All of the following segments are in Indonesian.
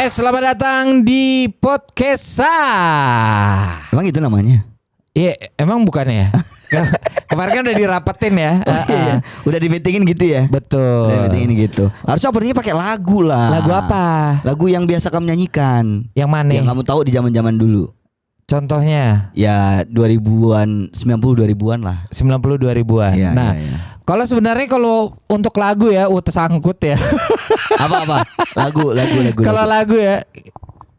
Selamat datang di Podcast. Emang itu namanya? Iya, emang bukan ya? Kemarin kan udah dirapetin ya. Iya. Udah di meetingin gitu ya? Betul. Udah di meetingin gitu. Harusnya openingnya pakai lagu lah. Lagu apa? Lagu yang biasa kamu nyanyikan. Yang mana? Yang kamu tahu di zaman-zaman dulu. Contohnya? Ya 2000-an, 90-2000-an lah. 90-2000-an. Ya, Nah, ya. kalau sebenarnya kalau untuk lagu ya, tersangkut ya. Apa? Lagu. Kalau lagu ya,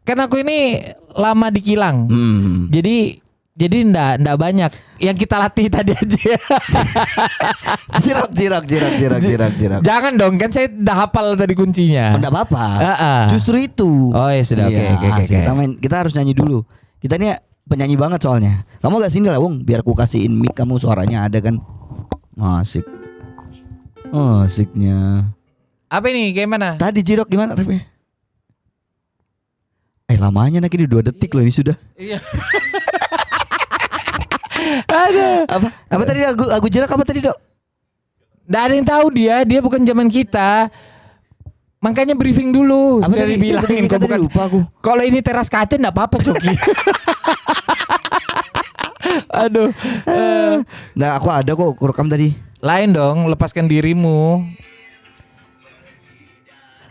kan aku ini lama di Kilang. Jadi ndak banyak yang kita latih tadi aja ya. Jirak. Jangan dong, kan saya udah hafal tadi kuncinya. Enggak apa-apa. Justru itu. Oh ya sudah, oke. Kita harus nyanyi dulu. Kita ini penyanyi banget soalnya. Kamu gak sini lah, Wong, biar ku kasihin mic kamu, suaranya ada kan. Asik. Asiknya. Apa ini? Kayak mana? Tadi Jirok gimana refnya? Lamanya nak ini 2 detik loh ini sudah. Iya. Aduh. Apa tadi lagu Jirok apa tadi, Dok? Nggak ada yang tahu dia bukan zaman kita. Makanya briefing dulu. Jadi bilangin kok bukan. Lupa aku. Kalau ini teras kaca nggak apa-apa, Coki. Aduh. Nah, aku ada kok rekam tadi. Lain dong, lepaskan dirimu.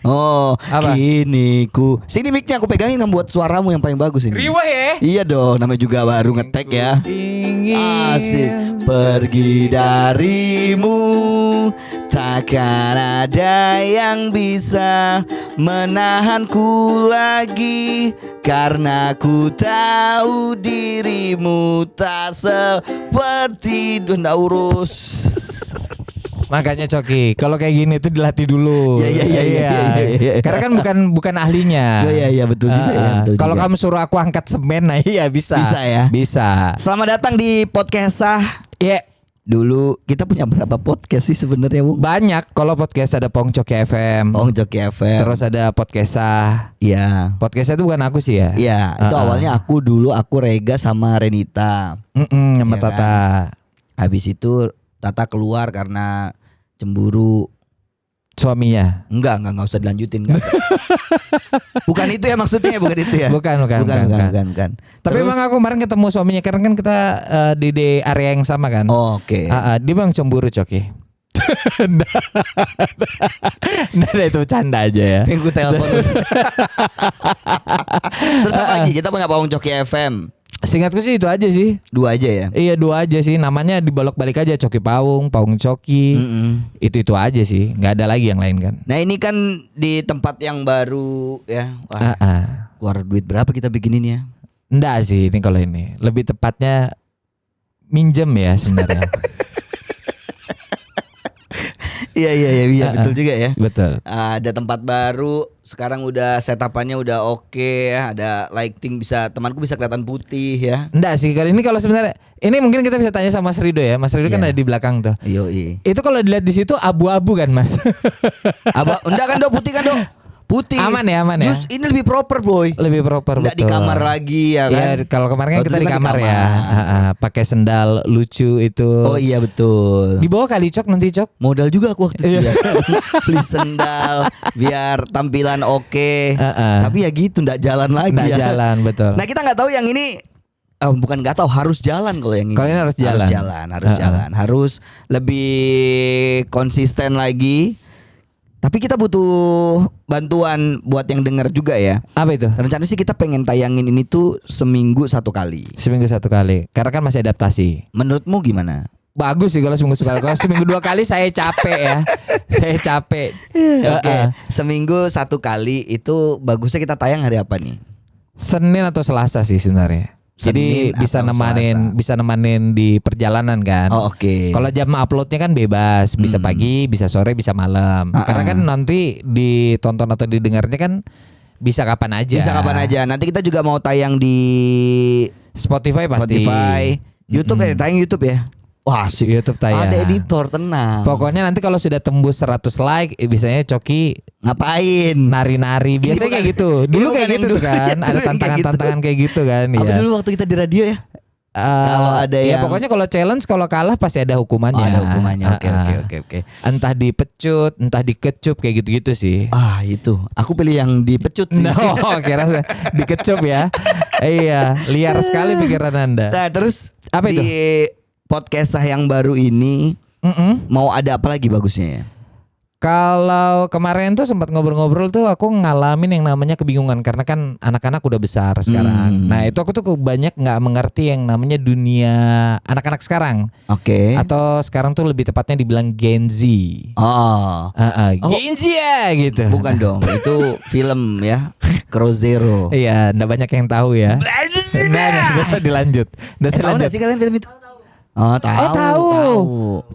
Oh, apa? Gini ku. Sini mic-nya aku pegangin, buat suaramu yang paling bagus ini. Riwah ya? Iya dong, namanya juga baru ngetek ya. Asik. Pergi darimu, takkan ada yang bisa menahanku lagi, karena ku tahu dirimu tak seperti ndak urus. Makanya Coki, kalau kayak gini tuh dilatih dulu. Iya. Karena kan bukan ahlinya. Iya betul juga ya. Kalau kamu suruh aku angkat semen, nah iya bisa. Bisa ya. Bisa. Selamat datang di podcast sah. Iya. Dulu kita punya berapa podcast sih sebenarnya, Bu? Banyak. Kalau podcast ada Pong Coki FM. Pong Coki FM. Terus ada podcast sah. Iya. Podcastnya itu bukan aku sih ya. Iya. Itu awalnya aku Rega sama Renita. Sama Iya Tata. Kan? Habis itu Tata keluar karena cemburu suaminya. Enggak usah dilanjutin kan. Bukan itu ya maksudnya, bukan itu ya. Bukan. Tapi Terus, emang aku kemarin ketemu suaminya karena kan kita di area yang sama kan. Oke. Dia bang cemburu, Coki. Nah, itu bercanda aja ya. Minggu telepon. Terus apa lagi? Kita punya Pawang Coki FM. Singkatku sih itu aja sih. 2 aja ya? Iya 2 aja sih. Namanya dibolak-balik aja, Coki Pawung, Pawung Coki. Itu aja sih. Nggak ada lagi yang lain kan. Nah ini kan di tempat yang baru ya. Wah, keluar duit berapa kita bikinin ya? Enggak sih ini kalau ini. Lebih tepatnya minjem ya sebenarnya. Iya betul juga ya. Betul. Ada tempat baru, sekarang udah setapannya udah oke ya. Ada lighting, temanku bisa kelihatan putih ya. Enggak sih kalau sebenarnya ini mungkin kita bisa tanya sama Mas Rido ya. Mas Rido kan ada di belakang tuh. Iya. Itu kalau dilihat di situ abu-abu kan, Mas? Enggak kan, Dok, putih kan, Dok? Putih. Aman ya. Terus ini lebih proper, boy. Lebih proper. Nggak betul. di kamar lagi ya kan. Ya, kalau kemarin kan kita di kamar ya. Pakai sendal lucu itu. Oh iya betul. Di bawah kali, Cok, nanti, Cok. Modal juga aku waktu itu ya. Beli sendal biar tampilan oke. Tapi ya gitu, nggak jalan lagi. Nggak jalan, betul. Nah kita nggak tahu yang ini. Bukan nggak tahu, harus jalan kalau yang ini. Kalau ini harus jalan. Harus jalan. Harus lebih konsisten lagi. Tapi kita butuh bantuan buat yang denger juga ya. Apa itu? Rencana sih kita pengen tayangin ini tuh seminggu 1 kali. Seminggu 1 kali. Karena kan masih adaptasi. Menurutmu gimana? Bagus sih kalau seminggu sekali. Kalau seminggu 2 kali saya capek ya. Saya capek. Oke. Seminggu 1 kali itu bagusnya kita tayang hari apa nih? Senin atau Selasa sih sebenarnya. Jadi bisa nemanin di perjalanan kan. Oh, oke. Kalau jam uploadnya kan bebas, bisa pagi, bisa sore, bisa malam. Karena kan nanti ditonton atau didengarnya kan bisa kapan aja. Nanti kita juga mau tayang di Spotify pasti. YouTube ya, tayang YouTube ya. Wah, sih. YouTube tayang. Ada editor, tenang. Pokoknya nanti kalau sudah tembus 100 like, biasanya Coki ngapain? Nari-nari. Biasanya kayak gitu. Dulu kayak gitu tuh kan. Ada tantangan-tantangan kayak gitu kan. Apa dulu waktu kita di radio ya? Kalau ada ya yang pokoknya kalau challenge kalau kalah pasti ada hukumannya. ada hukumannya. Oke. Entah dipecut, entah dikecup kayak gitu-gitu sih. Itu. Aku pilih yang dipecut sih. No, kira dikecup ya. Iya, liar sekali pikiran Anda. Nah, terus Apa di itu? podcast yang baru ini mau ada apa lagi bagusnya ya? Kalau kemarin tuh sempat ngobrol-ngobrol tuh aku ngalamin yang namanya kebingungan karena kan anak-anak udah besar sekarang. Nah itu aku tuh banyak nggak mengerti yang namanya dunia anak-anak sekarang. Oke. Atau sekarang tuh lebih tepatnya dibilang Gen Z. Gen Z ya gitu. Bukan dong, itu film ya, Crow Zero. Iya, nggak banyak yang tahu ya. Nggak usah dilanjut. Tahu nggak sih kalian film itu? Oh tahu.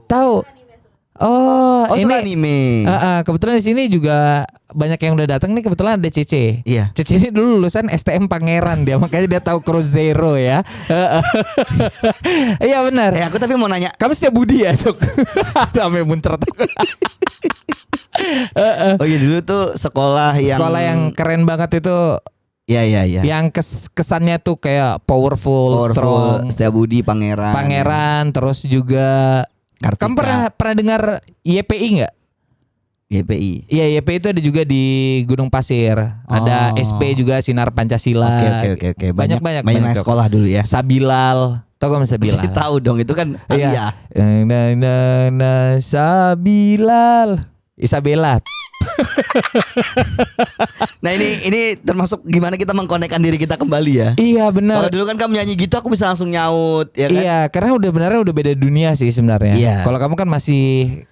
Oh, Oh ini suka anime. kebetulan di sini juga banyak yang udah datang nih. Kebetulan ada Cece. Iya. Cece ini dulu lulusan STM Pangeran dia, makanya dia tahu Crow Zero ya. Iya benar. Aku tapi mau nanya. Kamu setia budi ya, Cuk? Sampai muncrat. Oh iya dulu tuh sekolah yang keren banget itu. Iya. Yang kesannya tuh kayak powerful, strong, Setiabudi, Pangeran. terus juga Kartika. kamu pernah dengar YPI nggak? YPI. Iya, YPI itu ada juga di Gunung Pasir. Ada SP juga, Sinar Pancasila. Oke. Banyak sekolah dulu ya. Sabilal. Tahu gak Sabilal? Tahu dong, itu kan Iya. Sabilal. Isabella. Nah ini termasuk gimana kita mengkonekkan diri kita kembali ya. Iya benar. Kalau dulu kan kamu nyanyi gitu aku bisa langsung nyaut ya kan. Iya, karena udah beda dunia sih sebenarnya. Iya. Kalau kamu kan masih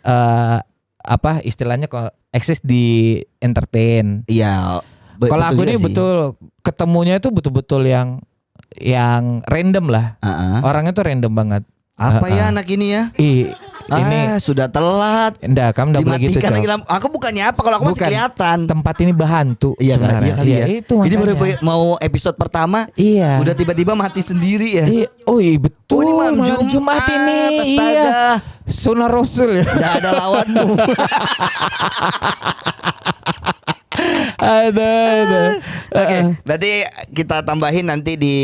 istilahnya kok eksis di entertain. Iya. Kalau aku ini betul ketemunya itu betul-betul yang random lah. Orangnya tuh random banget. Apa ya anak ini ya? Ini sudah telat. Enggak, kamu enggak boleh gitu, Dimatikan Cok. lagi. Aku bukannya apa kalau aku masih kelihatan. Tempat ini berhantu. Iya kali ya. Itu ini baru makanya. mau episode pertama. Iya. Udah tiba-tiba mati sendiri ya. Iya. Oh iya betul. Ini malam Jumat ini. Astaga. Iya. Sunnah Rasul ya. Udah ada lawanmu. Ada. Oke, berarti kita tambahin nanti di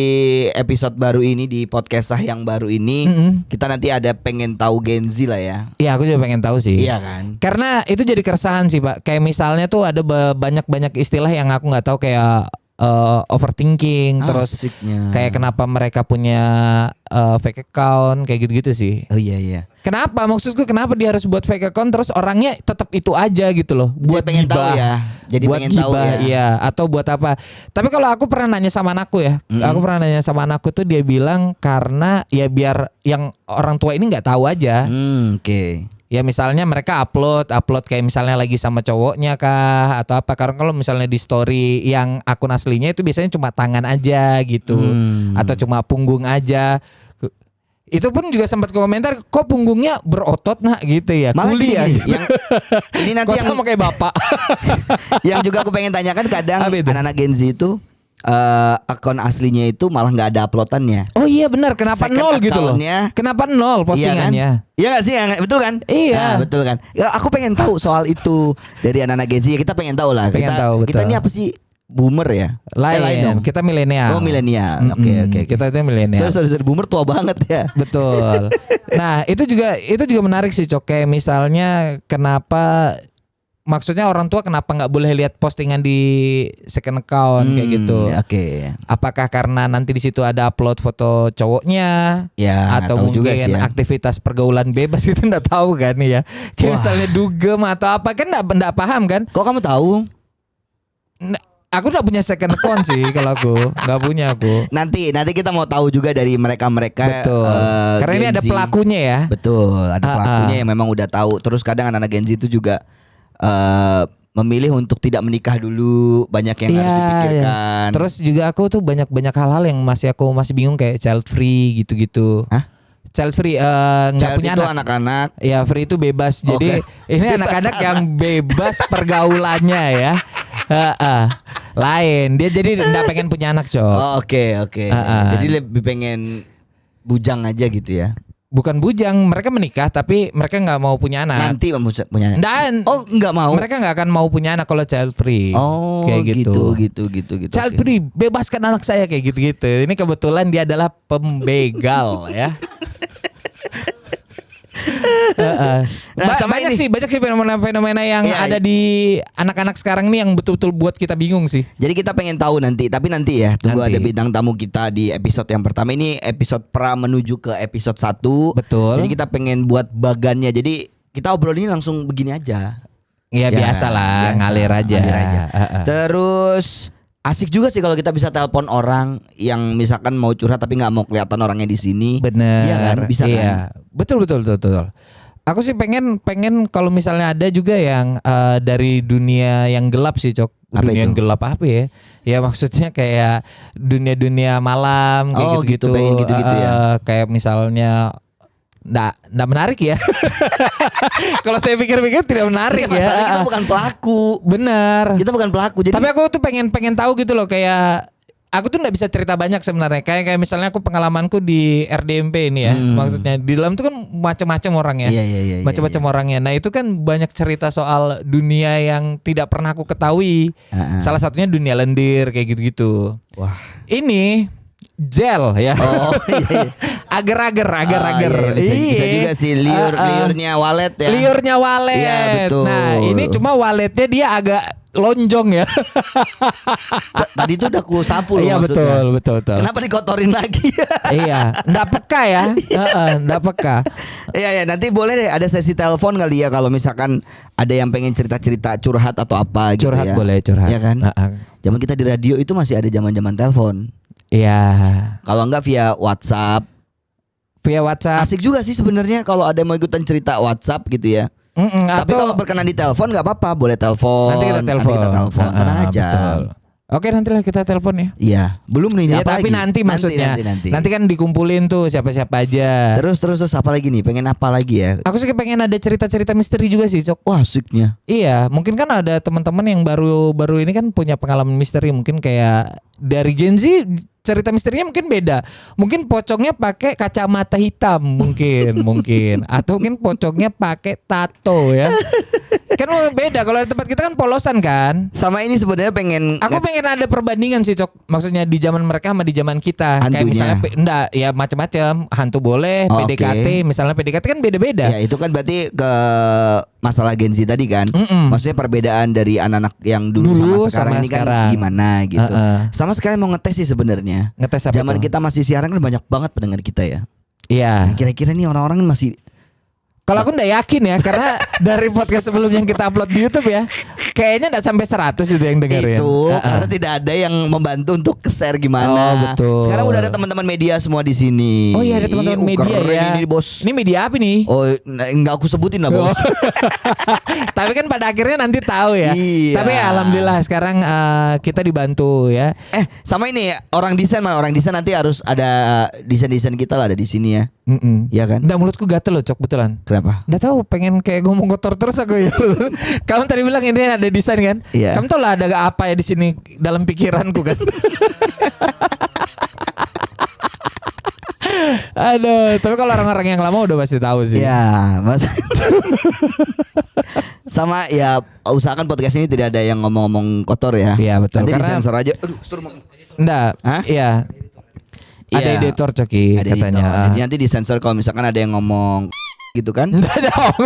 episode baru ini, di podcast yang baru ini, kita nanti ada pengen tahu Gen Z lah ya. Iya, aku juga pengen tahu sih. Iya kan? Karena itu jadi keresahan sih, Pak. Kayak misalnya tuh ada banyak istilah yang aku nggak tahu kayak overthinking, terus Asiknya. kayak kenapa mereka punya fake account kayak gitu-gitu sih. Oh iya. Kenapa? Maksudku kenapa dia harus buat fake account terus orangnya tetap itu aja gitu loh. Buat Jadi pengen gibah. tahu ya. Jadi buat pengen tahu gibah, ya. iya. Atau buat apa? Tapi kalau aku pernah nanya sama anakku ya. Aku pernah nanya sama anakku tuh dia bilang karena ya biar yang orang tua ini nggak tahu aja. Oke. Ya misalnya mereka upload kayak misalnya lagi sama cowoknya kah atau apa. Karena kalau misalnya di story yang akun aslinya itu biasanya cuma tangan aja gitu. Atau cuma punggung aja. Itu pun juga sempat komentar, kok punggungnya berotot nak gitu ya. Malah Kuli ya. Ini nanti Kok yang sama kayak bapak. yang juga aku pengen tanyakan kadang Apa itu? anak-anak Gen Z itu akun aslinya itu malah nggak ada uploadannya. Oh iya benar, kenapa Second nol gitu loh? account-nya. Kenapa nol postingannya? Iya gak sih? Betul kan? Iya. Nah, betul kan? Ya, aku pengen tahu soal itu dari anak-anak Gen Z. Kita pengen tahu lah. Pengen tahu, kita betul. ini apa sih? Boomer ya? Lain dong. kita milenial. Oh milenial. Oke. Kita itu milenial. Sorry, boomer tua banget ya. Betul. Nah, itu juga menarik sih, Cok. Kayak misalnya kenapa maksudnya orang tua kenapa nggak boleh lihat postingan di second account kayak gitu. Oke. Apakah karena nanti di situ ada upload foto cowoknya Ya, atau tahu juga mungkin sih ya. aktivitas pergaulan bebas itu nggak tahu kan ya. Kayak Wah. misalnya dugem atau apa kan nggak paham kan. Kok kamu tahu? Aku nggak punya second account sih kalau aku nggak punya aku. Nanti kita mau tahu juga dari mereka. Betul. Karena ini Gen ada Z. pelakunya ya. Betul, ada pelakunya yang memang udah tahu. Terus kadang anak-anak Gen Z itu juga memilih untuk tidak menikah dulu, banyak yang harus dipikirkan. Terus juga aku tuh banyak hal-hal yang aku masih bingung kayak child free gitu-gitu. Hah? Child free nggak Child punya itu anak. anak-anak. Ya free itu bebas. Jadi ini Bebas anak-anak anak. yang bebas pergaulannya ya. Lain. Dia jadi nggak pengen punya anak, Cok. Oh, oke. Jadi lebih pengen bujang aja gitu ya. Bukan bujang, mereka menikah tapi mereka nggak mau punya anak. Nanti punya. Dan Oh, nggak mau. mereka nggak akan mau punya anak kalau child free. Oh, kayak gitu. Gitu. Child Oke. free, bebaskan anak saya kayak gitu-gitu. Ini kebetulan dia adalah pembegal ya. Nah, sama banyak ini. banyak sih fenomena-fenomena yang Iya, ada di anak-anak sekarang nih yang betul-betul buat kita bingung sih. Jadi kita pengen tahu nanti, tapi nanti ya tunggu Nanti. ada bintang tamu kita di episode yang pertama. Ini episode pra menuju ke episode 1. Betul. Jadi kita pengen buat bagannya. Jadi kita obrol ini langsung begini aja. Ya, biasa lah, biasa, ngalir aja. Terus asik juga sih kalau kita bisa telepon orang yang misalkan mau curhat tapi nggak mau kelihatan orangnya di sini. Bener. Iya kan? Bisa Iya. kan? Betul. Aku sih pengen kalau misalnya ada juga yang dari dunia yang gelap sih, Cok. Apa Dunia itu? yang gelap apa ya? Ya maksudnya kayak dunia malam kayak Oh, gitu-gitu. gitu, pengen gitu-gitu ya. Kayak misalnya nggak menarik ya. Kalau saya pikir-pikir tidak menarik Nggak, masalahnya ya. kita bukan pelaku. Bener. Kita bukan pelaku. Jadi Tapi aku tuh pengen tahu gitu loh, kayak aku tuh nggak bisa cerita banyak sebenarnya. Kayak misalnya aku pengalamanku di RDMP ini ya. Maksudnya di dalam tuh kan macam-macam orangnya. Iya. Macam-macam orangnya. Nah, itu kan banyak cerita soal dunia yang tidak pernah aku ketahui. Salah satunya dunia lendir kayak gitu-gitu. Wah. Ini gel ya. Oh iya. Agar-agar. Iya, bisa Iya. juga sih liurnya walet ya. Liurnya walet. Iya, betul. Nah, ini cuma waletnya dia agak lonjong ya. Tadi tuh udah ku sapu loh Iya, maksudnya. betul. Kenapa dikotorin lagi? Iya, nggak peka ya. Nggak peka. Iya, nanti boleh deh ada sesi telepon kali ya kalau misalkan ada yang pengen cerita-cerita curhat atau apa gitu Curhat ya. boleh curhat. Iya kan? Zaman kita di radio itu masih ada zaman-zaman telepon. Iya. Kalau enggak via WhatsApp. Via WhatsApp. Asik juga sih sebenarnya kalau ada yang mau ikutan cerita WhatsApp gitu ya. Tapi Atau kalau berkenan di telepon nggak apa-apa, boleh telepon. nanti kita telepon. Tenang aja. Betul. Oke, nantilah kita telepon ya. Iya, belum nih Ya, apa tapi lagi? nanti maksudnya. Nanti kan dikumpulin tuh siapa-siapa aja. Terus apa lagi nih? Pengen apa lagi ya? Aku sih pengen ada cerita-cerita misteri juga sih, Cok. Wah, asiknya. Iya, mungkin kan ada teman-teman yang baru ini kan punya pengalaman misteri, mungkin kayak dari Gen Z cerita misterinya mungkin beda. Mungkin pocongnya pakai kacamata hitam mungkin atau mungkin pocongnya pakai tato ya. Kan beda kalau di tempat kita kan polosan kan. Sama ini sebenarnya pengen Aku pengen ada perbandingan sih, Cok. Maksudnya di zaman mereka sama di zaman kita. Kayak Hantunya. misalnya enggak ya macam-macam. Hantu boleh, Oh, PDKT, misalnya PDKT kan beda-beda. ya itu kan berarti ke masalah Gen Z tadi kan. Maksudnya perbedaan dari anak-anak yang dulu sama sekarang sama ini sekarang. kan gimana gitu. Heeh. Sama sekali mau ngetes sih sebenarnya. Ngetes apa Zaman tuh? kita masih siaran kan banyak banget pendengar kita ya. Iya. Kira-kira nih orang-orang masih Kalau aku nggak yakin ya, karena dari podcast sebelumnya yang kita upload di YouTube ya, kayaknya nggak sampai 100 itu yang dengerin. itu karena tidak ada yang membantu untuk share gimana. Oh, betul. Sekarang udah ada teman-teman media semua di sini. Oh iya, ada teman-teman media keren ya. Ini bos. Ini media apa nih? Oh, enggak aku sebutin lah bos. Tapi kan pada akhirnya nanti tahu ya. Iya. Tapi ya, alhamdulillah sekarang kita dibantu ya. Sama ini orang desain mana orang desain nanti harus ada desain-desain kita lah ada di sini ya. Iya kan? Nggak, mulutku gatel loh, Cok, betulan. Kenapa? Nggak tahu, pengen kayak ngomong kotor terus aku ya. Kamu tadi bilang ini ada desain kan? Iya. Kamu tahu lah ada apa ya di sini dalam pikiranku kan? Aduh, tapi kalau orang-orang yang lama udah pasti tahu sih. Ya, mas. Sama ya usahakan podcast ini tidak ada yang ngomong-ngomong kotor ya. Iya, betul. Nanti Karena disensor aja. Aduh, enggak. Hah? Iya. Ada Iya. editor, Coki, Ada katanya. editor. Jadi nanti disensor kalau misalkan ada yang ngomong gitu kan. Enggak dong.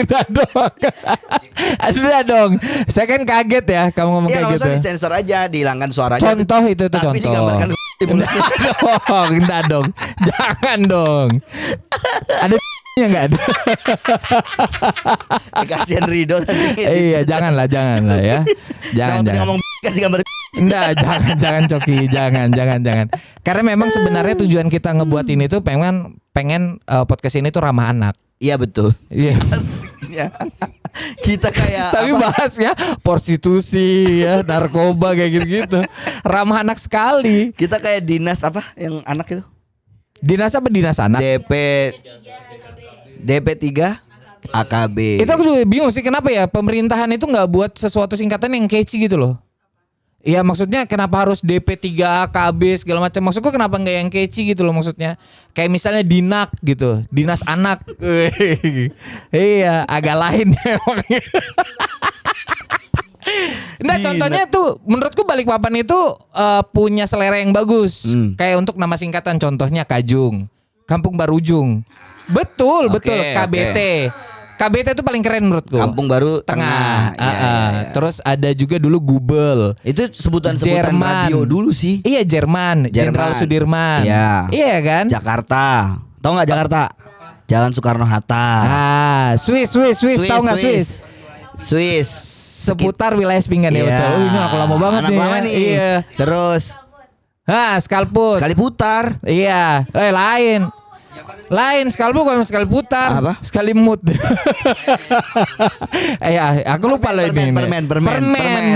Ada dong. Saya kan kaget ya kamu ngomong Iya, kayak nggak gitu. usah disensor aja, dihilangkan suaranya. Contoh itu tuh Tapi contoh. digambarkan di mulutnya. Enggak dong. Jangan dong. Ada yang enggak ada. Kasihan Rido nanti. Iya, jangan lah ya. Jangan. Nah, ngomong kasih gambar. Enggak, jangan Coki, jangan. Karena memang sebenarnya tujuan kita ngebuat ini tuh pengen podcast ini tuh ramah anak. Iya betul. Iya. Asiknya. Kita kayak Tapi bahasnya prostitusi ya, narkoba kayak gitu-gitu. Ramah anak sekali. kita kayak dinas apa yang anak itu? Dinas apa dinas anak? DP3 AKB. Itu aku juga bingung sih kenapa ya pemerintahan itu nggak buat sesuatu singkatan yang catchy gitu loh. Iya maksudnya kenapa harus DP 3 KB segala macam. Maksudku kenapa nggak yang keci gitu loh maksudnya. Kayak misalnya Dinak gitu, Dinas Anak. Iya, agak lain emang. Nah contohnya tuh menurutku Balikpapan itu punya selera yang bagus. Kayak untuk nama singkatan contohnya Kajung, Kampung Barujung. Betul, betul. KBT. KBT itu paling keren menurutku. Kampung Baru Tengah. Ya. Terus ada juga dulu Gubel. Itu sebutan-sebutan radio dulu sih. Iya Jerman. Jenderal Sudirman. Iya kan? Jakarta. Tahu nggak Jakarta? Jalan Soekarno Hatta. Swiss. Tahu nggak Swiss? Swiss. Seputar wilayah Sepinggan ya betul. Ini aku lama banget nih. Lama nih. Iya. Terus. Skalput. Sekali putar. Iya. Lain sekali bukan sekali putar. Apa? Sekali mood. Aku lupa loh ini. Permen.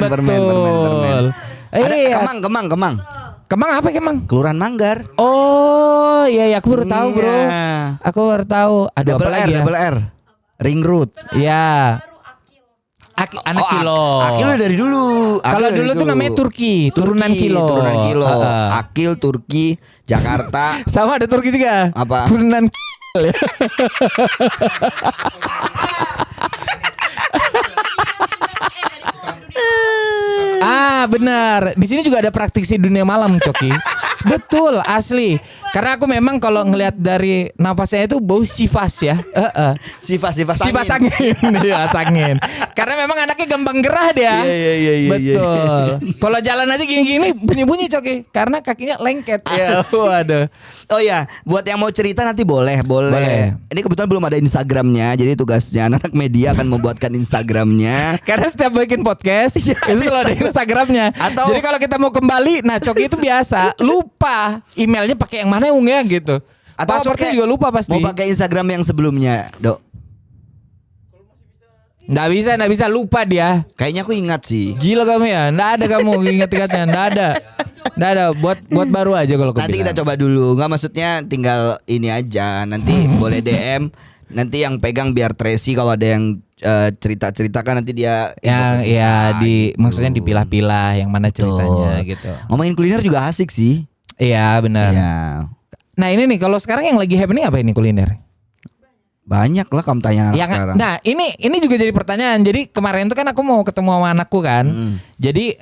Betul. Kemang. Kemang apa Kemang? Kelurahan Manggar. Oh iya aku baru tahu bro. Aku baru tahu. Ada apa lagi ya? Double R. Ring Road. Iya. Anak Kilo. Akil dari dulu. Kalau dulu tuh namanya Turki, turunan Kilo. Akil Turki, Jakarta. Sama ada Turki juga. Apa? Turunan benar. Di sini juga ada praktisi dunia malam, Coki. Betul, asli. Karena aku memang kalau ngelihat dari napasnya itu bau sifas ya. Sifas angin. Iya, angin. Karena memang anaknya gampang gerah dia. Iya. Betul. Kalau jalan aja gini-gini bunyi-bunyi Coki. Karena kakinya lengket. Ya, waduh. Oh ya, buat yang mau cerita nanti boleh. Ini kebetulan belum ada Instagramnya, jadi tugasnya anak media akan membuatkan Instagramnya. Karena setiap bikin podcast itu selalu ada Instagramnya. Jadi kalau kita mau kembali, nah Coki itu biasa lupa emailnya pakai yang mana ya gitu. Atau passwordnya juga lupa pasti. Mau pakai Instagram yang sebelumnya, Dok? Nggak bisa lupa dia. Kayaknya aku ingat sih. Gila kamu ya, nggak ada kamu ingat-ingatnya, nggak ada. Buat baru aja kalau nanti kita coba dulu, nggak maksudnya tinggal ini aja. Nanti boleh DM. Nanti yang pegang biar Tracy kalau ada yang cerita-cerita kan nanti dia yang ya gitu. Maksudnya dipilah-pilah yang mana ceritanya gitu. Ngomongin kuliner juga asik sih. Iya benar. Iya. Nah ini nih kalau sekarang yang lagi happening apa ini kuliner? Banyak lah kamu tanya anak sekarang. Nah ini juga jadi pertanyaan. Jadi kemarin tuh kan aku mau ketemu sama anakku kan. Jadi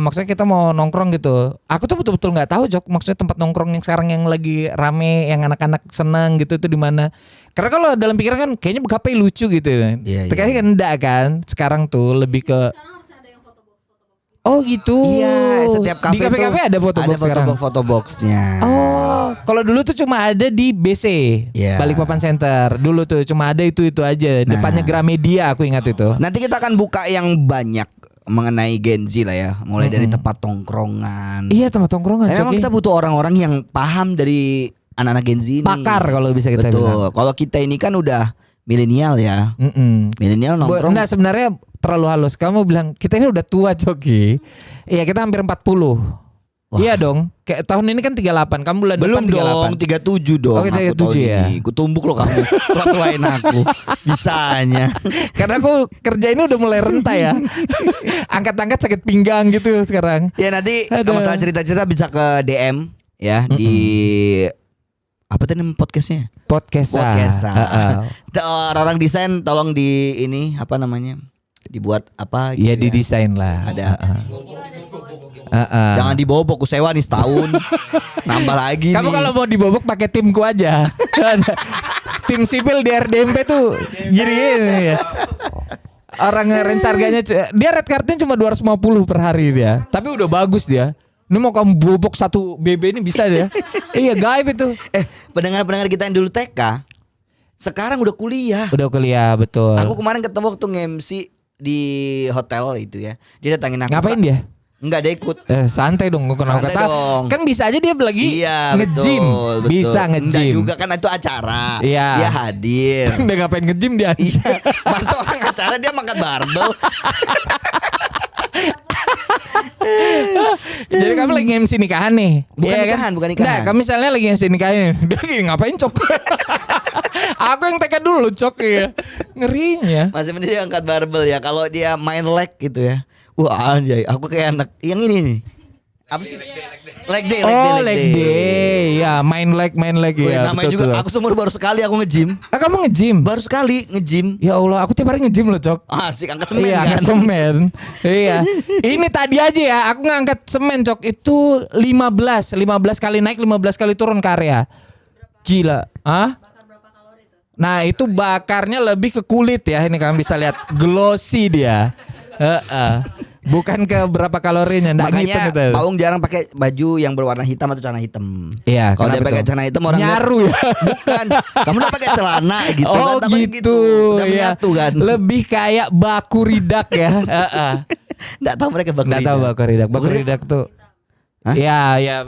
maksudnya kita mau nongkrong gitu. Aku tuh betul-betul nggak tahu Jok. Maksudnya tempat nongkrong yang sekarang yang lagi rame, yang anak-anak seneng gitu itu di mana? Karena kalau dalam pikiran kan kayaknya BKP lucu gitu. Terkadang kan enggak kan. Sekarang tuh lebih ke oh gitu. Iya, setiap kafe di kafe-kafe ada fotobox sekarang. Ada fotoboxnya. Oh, kalau dulu tuh cuma ada di BC, Balikpapan Center. Dulu tuh cuma ada itu aja. Depannya Gramedia aku ingat itu. Nanti kita akan buka yang banyak mengenai Gen Z lah ya. Mulai dari tempat tongkrongan. Iya, tempat tongkrongan. Memang kita butuh orang-orang yang paham dari anak-anak Gen Z ini. Pakar kalau bisa kita bilang. Betul. Kalau kita ini kan udah milenial ya. Milenial nongkrong. Nah sebenarnya terlalu halus. Kamu bilang kita ini udah tua Coki. Iya kita hampir 40. Wah. Iya dong. Kayak tahun ini kan 38. Kamu bulan belum depan 38. Belum dong 37 dong. Oh 37 ya. Aku tumbuk loh kamu. Tua-tuain aku. Bisanya. Karena aku kerja ini udah mulai renta ya. Angkat-angkat sakit pinggang gitu sekarang. Ya nanti kalau masalah cerita-cerita bisa ke DM ya di apa tadi nama podcastnya? Podcast. Orang desain tolong di ini apa namanya? Dibuat apa gitu. Iya didesain lah. Ada. Jangan dibobok, ku sewa nih setahun. Nambah lagi. Kamu kalau mau dibobok pakai timku aja. Tim sipil di RDMP tuh gini ya. Orang range harganya dia red cardnya cuma 250 per hari dia. Tapi udah bagus dia. Ini mau kamu bobok satu BB ini bisa dia. Iya gaib itu. Pendengar-pendengar kita yang dulu TK sekarang udah kuliah. Udah kuliah betul. Aku kemarin ketemu waktu nge-MC di hotel itu ya. Dia datangin aku. Ngapain dia? Enggak, dia ikut. Santai dong, santai dong. Kan bisa aja dia lagi nge-gym. Betul. Bisa nge-gym. Enggak juga kan itu acara. Iya. Dia hadir. Dia ngapain nge-gym dia? Iya. Masa orang acara dia makan barbel. Jadi kamu lagi MC nikahan nih. Bukan ya, nikahan, kan? bukan nikahan. Nah, kamu misalnya lagi MC nikahan. Dia gini ngapain Cok? Aku yang TK dulu Cok ya. Ngerinya. Masih mending dia angkat barbel ya. Kalau dia main leg gitu ya. Wah anjay, aku kayak anak yang ini nih. Apa sih? Leg day. Leg day. Ya, main leg ya. Namanya betul, juga betul. aku seumur baru sekali aku nge-gym. Kamu nge-gym? Baru sekali nge-gym. Ya Allah, aku tiap hari nge-gym loh, Cok. Asik angkat semen Iya, kan. angkat semen. Iya. Ini tadi aja ya, aku ngangkat semen, Cok. Itu 15 kali naik, 15 kali turun ke area. Gila. Hah? Nah, itu bakarnya lebih ke kulit ya. Ini kalian bisa lihat glossy dia. Bukan ke berapa kalorinya. Makanya Paung jarang pakai baju yang berwarna hitam atau celana hitam. Iya. Kalau dia pakai celana hitam orang nyaru ya. Bukan. Kamu udah pakai celana gitu oh, kan? gitu. Udah menyatu kan. Lebih kayak baku ridak ya. Nggak tahu mereka baku ridak. Nggak tahu baku ridak. Baku ridak tuh. Hah? Ya.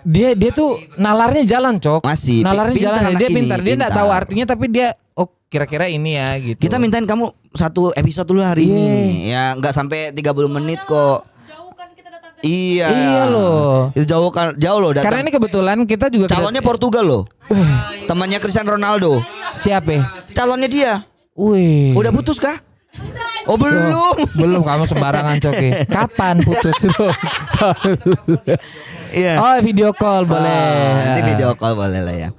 Dia tuh nalarnya jalan, Cok. Masih. Nalarnya Pintar jalan. anak Dia ini, pintar. Dia nggak tahu artinya tapi dia kira-kira ini ya gitu. Kita mintain kamu satu episode dulu hari ini. Ya nggak sampai 30 menit kok. Jauh kan kita datang ke Iya loh. Itu jauh loh datang. Karena ini kebetulan kita juga calonnya Portugal loh. Temannya Cristiano Ronaldo. siapa? Calonnya dia. Wih. Udah putus kah? Oh belum. Belum, kamu sembarangan, Coki. Kapan putus lu? Iya. Oh, video call boleh. Nanti video call boleh lah ya.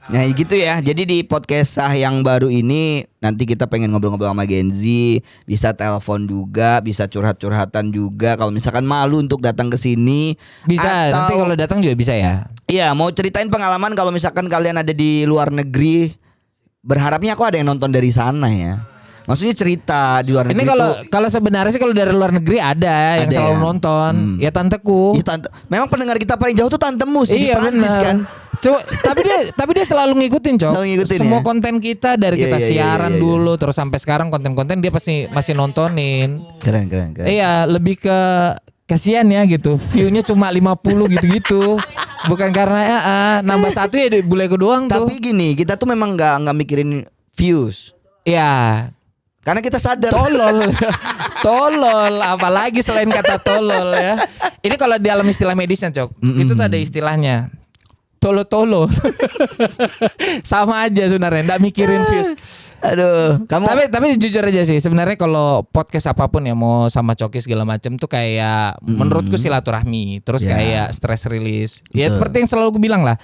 Nah gitu ya. Jadi di podcast Sah yang baru ini nanti kita pengen ngobrol-ngobrol sama Gen Z, bisa telepon juga, bisa curhat-curhatan juga. Kalau misalkan malu untuk datang ke sini, Bisa. Nanti kalau datang juga bisa ya. iya mau ceritain pengalaman kalau misalkan kalian ada di luar negeri. Berharapnya aku ada yang nonton dari sana ya. Maksudnya cerita di luar negeri. Ini kalau sebenarnya sih kalau dari luar negeri ada yang Ada selalu ya? nonton. Ya tanteku. Iya, memang pendengar kita paling jauh tuh tantemu sih di Iya Prancis benar. kan. Tapi dia selalu ngikutin, Cok. Selalu ngikutin Semua ya? konten kita dari Iya, kita iya, siaran iya, iya. dulu terus sampai sekarang konten-konten dia pasti masih nontonin. Keren. Iya, lebih ke kasihan ya gitu. View-nya cuma 50 gitu-gitu. Bukan karena nambah satu ya bule doang tuh. Tapi gini, kita tuh memang nggak mikirin views. Iya. Karena kita sadar. Tolol, apalagi selain kata tolol ya. Ini kalau di dalam istilah medisnya, Cok. Itu tuh ada istilahnya. Tolo. Sama aja sebenarnya, enggak mikirin views. Aduh, kamu Tapi jujur aja sih, sebenarnya kalau podcast apapun ya mau sama Coki segala macam tuh kayak menurutku silaturahmi, terus Ya. kayak stress release. Ya Betul. seperti yang selalu aku bilang lah.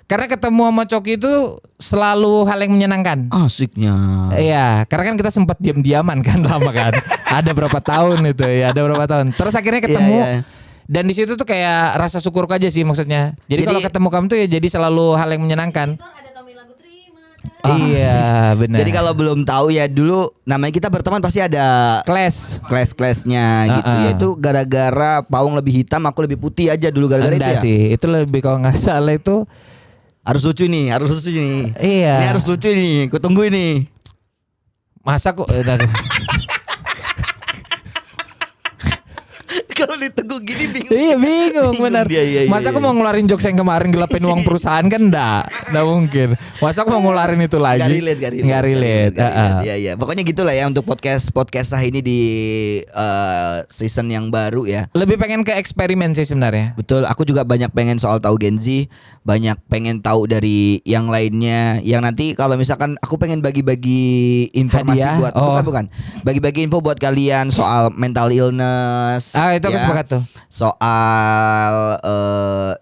Karena ketemu sama Coki itu selalu hal yang menyenangkan. asiknya. Iya, karena kan kita sempat diam-diaman kan lama kan. Ada berapa tahun itu ya, ada berapa tahun. Terus akhirnya ketemu. Iya. Dan di situ tuh kayak rasa syukur aja sih maksudnya. Jadi Jadi- kalau ketemu kamu tuh ya jadi selalu hal yang menyenangkan. kantor ada tambahin lagu terima kasih. Iya, benar. Jadi kalau belum tahu ya dulu namanya kita berteman pasti ada kelas-kelasnya gitu ya. Itu gara-gara Paung lebih hitam, aku lebih putih aja dulu gara-gara itu Enggak ya. sih, itu lebih kalau nggak salah itu. Harus lucu nih. Iya. Ini harus lucu nih. Ku tunggu ini. Masa kok Kalau ditunggu gini bingung. Iya bingung benar. Iya, Masa aku mau ngeluarin jokes yang kemarin gelapin uang perusahaan kan enggak mungkin. Masa aku mau ngeluarin itu lagi? Nggak relate. Iya. Pokoknya gitulah ya untuk podcast Sah ini di season yang baru ya. Lebih pengen ke eksperimen sih sebenarnya. Betul, aku juga banyak pengen soal tahu Gen Z, banyak pengen tahu dari yang lainnya. Yang nanti kalau misalkan aku pengen bagi-bagi informasi Hadiah? buat bukan. Bagi-bagi info buat kalian soal mental illness. Itu aku sepakat tuh. Soal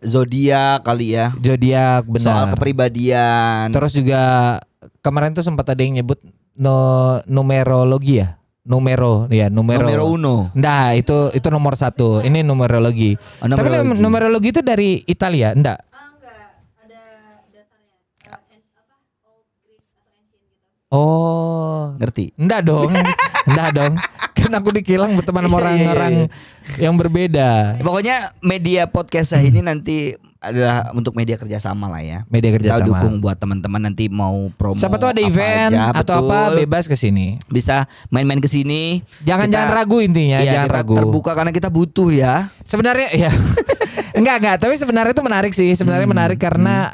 zodiak kali ya. Zodiak Soal benar. kepribadian. Terus juga kemarin tuh sempat ada yang nyebut numerologi ya. Numero uno. Nah itu nomor 1. Ini numerologi. Oh, Tapi numerologi. numerologi itu dari Italia, enggak? Enggak, ada dasarnya. Old Greek atau ancient gitu. Oh, Ngerti? enggak dong. Kan aku dikilang berteman sama orang-orang yang berbeda. Pokoknya media podcast Sah ini nanti adalah untuk media kerjasama lah ya. Media Kita kerjasama. dukung buat teman-teman nanti mau promo. Siapa tuh ada apa event aja, atau betul. apa bebas ke sini. Bisa main-main ke sini. Jangan Kita- ragu intinya, Iya, jangan kita ragu. terbuka karena kita butuh ya. Sebenarnya ya. enggak, tapi sebenarnya itu menarik sih. Sebenarnya menarik karena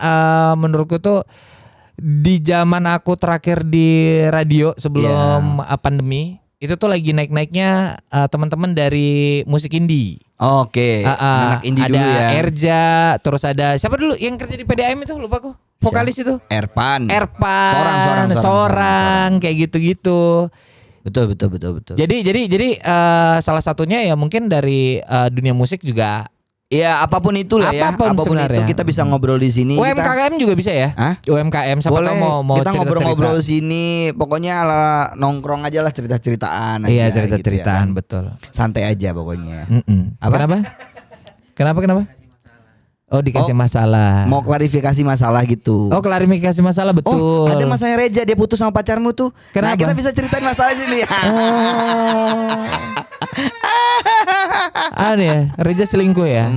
menurutku tuh di zaman aku terakhir di radio sebelum pandemi, itu tuh lagi naik-naiknya teman-teman dari musik indie. Oke, anak indie ada dulu ya. Erja, terus ada siapa dulu yang kerja di PDAM itu lupa aku. Vokalis itu. Erpan. Erpan, Sorang. kayak gitu-gitu. Betul. Jadi salah satunya ya mungkin dari dunia musik juga. Ya apapun itulah ya, Apapun apapun itu sebenarnya. kita bisa ngobrol di sini. UMKM juga bisa ya? Hah? UMKM siapa Boleh, tahu mau kita cerita-cerita. ngobrol-ngobrol di sini. Pokoknya ala nongkrong aja lah, cerita-ceritaan aja. Iya gitu cerita-ceritaan ya kan. betul. Santai aja pokoknya. Apa? Kenapa? Oh dikasih masalah. Mau klarifikasi masalah gitu. Oh klarifikasi masalah betul. Oh, ada masalahnya Reja, dia putus sama pacarmu tuh. Nah, Kenapa? kita bisa ceritain masalahnya nih. Ada ya, Reja selingkuh ya?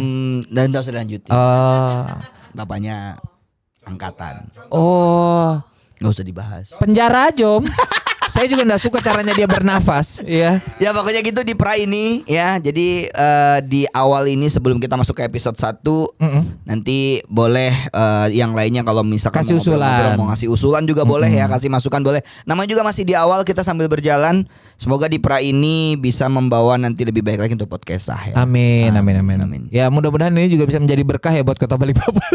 Dan enggak usah lanjutin. Oh. Bapaknya angkatan. Oh. Enggak usah dibahas. Penjara Jom. Saya juga enggak suka caranya dia bernafas, ya. Ya pokoknya gitu di pra ini ya. Jadi di awal ini sebelum kita masuk ke episode 1 nanti boleh yang lainnya kalau misalkan Kasih mau ngobrol-ngobrol, usulan. mau ngasih usulan juga boleh ya, kasih masukan boleh. Namanya juga masih di awal, kita sambil berjalan. Semoga di pra ini bisa membawa nanti lebih baik lagi untuk podcast Sah ya. Amin. Amin. Ya mudah-mudahan ini juga bisa menjadi berkah ya buat Kota Balikpapan.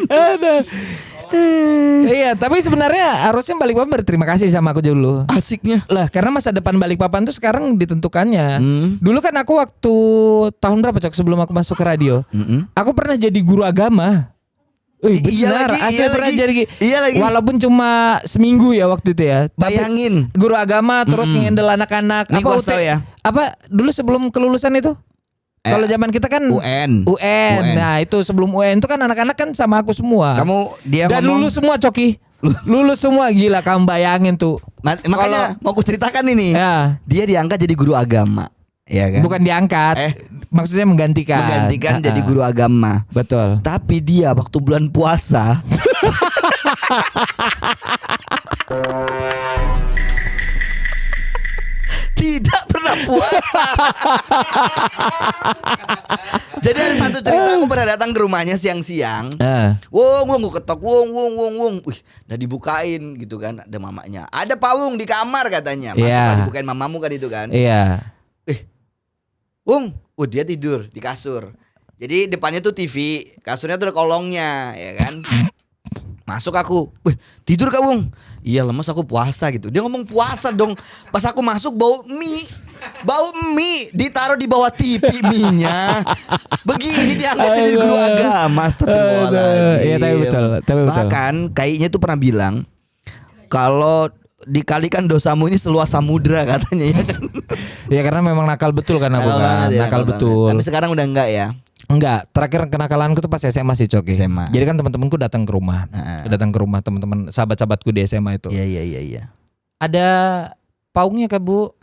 Aduh. Iya, tapi sebenarnya harusnya Balikpapan berterima kasih sama aku dulu. Asiknya. Lah, karena masa depan Balikpapan tuh sekarang ditentukannya. Dulu kan aku waktu tahun berapa Cok sebelum aku masuk ke radio, aku pernah jadi guru agama. Benar, asli pernah jadi. Iya lagi. Walaupun cuma seminggu ya waktu itu ya. Bayangin. Guru agama terus ngendel anak-anak. Nih gua tahu ya. Apa dulu sebelum kelulusan itu? Kalau zaman kita kan UN. Nah, itu sebelum UN itu kan anak-anak kan sama aku semua. Dia Dan ngomong. lulus semua Coki. Lulus semua, gila kamu bayangin tuh. Makanya mau aku ceritakan ini. Ya. Dia diangkat jadi guru agama. Ya kan? Bukan diangkat. Maksudnya menggantikan. Menggantikan jadi guru agama. Betul. Tapi dia waktu bulan puasa tidak pernah puasa. Jadi ada satu cerita, aku pernah datang ke rumahnya siang-siang. Wong gue ketok, wong. Wih, udah dibukain gitu kan. Ada mamanya. Ada pawung di kamar katanya. Masuk lah, dibukain mamamu kan itu kan. Iya. Wong, dia tidur di kasur. Jadi depannya tuh TV, kasurnya tuh ada kolongnya, ya kan. Masuk aku, wih tidur kak Wong. Iya lemes aku puasa gitu. Dia ngomong puasa dong. Pas aku masuk bau mie ditaruh di bawah TV mie-nya. Begini diangkat jadi guru agama. Astagfirullahaladzim. Iya tapi betul. Bahkan kayaknya tuh pernah bilang kalau dikalikan dosamu ini seluas samudra katanya ya kan. Ya karena memang nakal betul kan aku kan. Nakal betul. Tapi sekarang udah enggak ya. Enggak, terakhir kenakalanku tuh pas SMA sih Coki. SMA. Jadi kan teman-temanku datang ke rumah. Datang ke rumah teman-teman sahabat-sahabatku di SMA itu. Iya. Ada paungnya Kak Bu.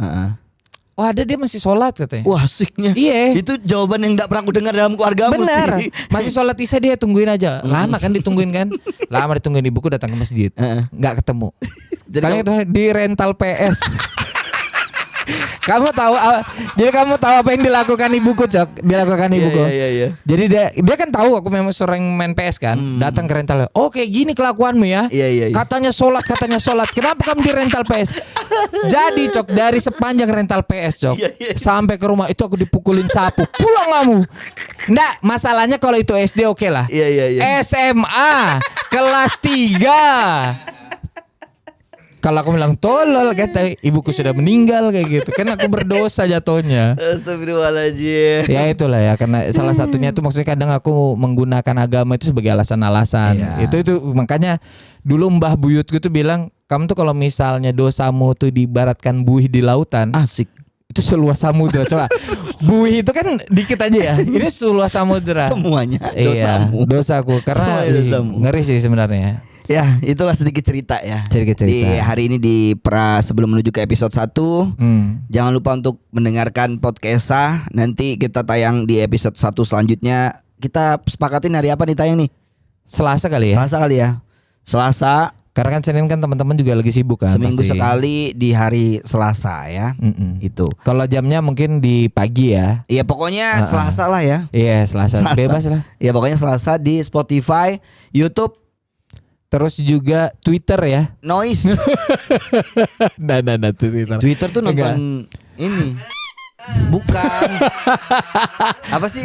Oh ada, dia masih sholat katanya. Wah asiknya. Iya. Itu jawaban yang gak pernah aku dengar dalam keluargamu. Benar. sih. Masih sholat isya dia tungguin aja. Lama kan ditungguin kan. Lama ditungguin, ibuku datang ke masjid. Nggak ketemu. Kalian ketemu di rental PS. Kamu tahu, jadi kamu tahu apa yang dilakukan ibuku Cok? Dilakukan ibuku. Iya. Jadi dia kan tahu aku memang sering main PS kan. Datang ke rental. Oh kayak gini kelakuanmu ya. Iya. Katanya sholat. Kenapa kamu di rental PS? Jadi Cok, dari sepanjang rental PS Cok sampai ke rumah itu aku dipukulin sapu. Pulang kamu. Nggak, masalahnya kalau itu SD oke lah. Iya. SMA kelas 3. Kalau aku bilang tolol kata ibuku sudah meninggal kayak gitu. Kan aku berdosa jatuhnya. Astagfirullahaladzim. Ya itulah ya, karena salah satunya itu maksudnya kadang aku menggunakan agama itu sebagai alasan-alasan. Iya. Itu makanya dulu Mbah Buyutku tuh bilang, kamu tuh kalau misalnya dosamu tuh diibaratkan buih di lautan, Asik. itu seluas samudra. Coba buih itu kan dikit aja ya. Ini seluas samudra. Semuanya Iya, dosamu. dosaku karena Semuanya dosamu. ngeri sih sebenarnya. Ya itulah sedikit cerita ya. Cerita. Di hari ini di sebelum menuju ke episode 1 jangan lupa untuk mendengarkan podcast Sah. Nanti kita tayang di episode 1 selanjutnya. Kita sepakatin hari apa nih tayang nih? Selasa kali ya. Selasa kali ya. Selasa. Karena kan Senin kan teman-teman juga lagi sibuk kan. Seminggu pasti. sekali di hari Selasa ya. Itu. Kalau jamnya mungkin di pagi ya. Iya pokoknya Selasa lah ya. Iya Selasa. Bebas lah. Ya pokoknya Selasa di Spotify, YouTube, Terus juga Twitter ya. Noise. Nah Twitter. Twitter tuh nonton ini. Bukan. Apa sih?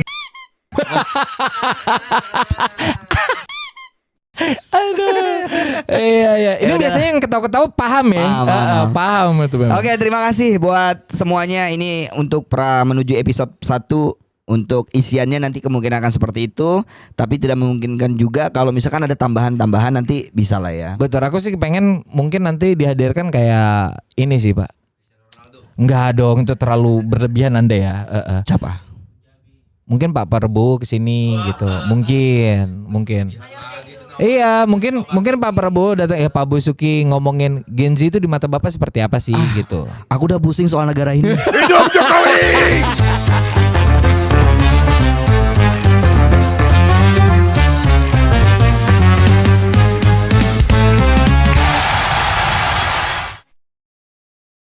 Iya. Ini Ya udah. biasanya yang ketawa-ketawa paham ya. Paham. Paham itu memang. Oke, terima kasih buat semuanya. Ini untuk menuju episode 1. Untuk isiannya nanti kemungkinan akan seperti itu, tapi tidak memungkinkan juga kalau misalkan ada tambahan-tambahan nanti bisa lah ya. Betul, aku sih pengen mungkin nanti dihadirkan kayak ini sih Pak. Enggak dong, itu terlalu berlebihan Anda ya. Siapa? Mungkin Pak Prabowo kesini gitu. Mungkin. Iya, mungkin Pak Prabowo datang ya Pak Basuki ngomongin Gen Z itu di mata Bapak seperti apa sih gitu. Aku udah pusing soal negara ini. Hidup Jokowi!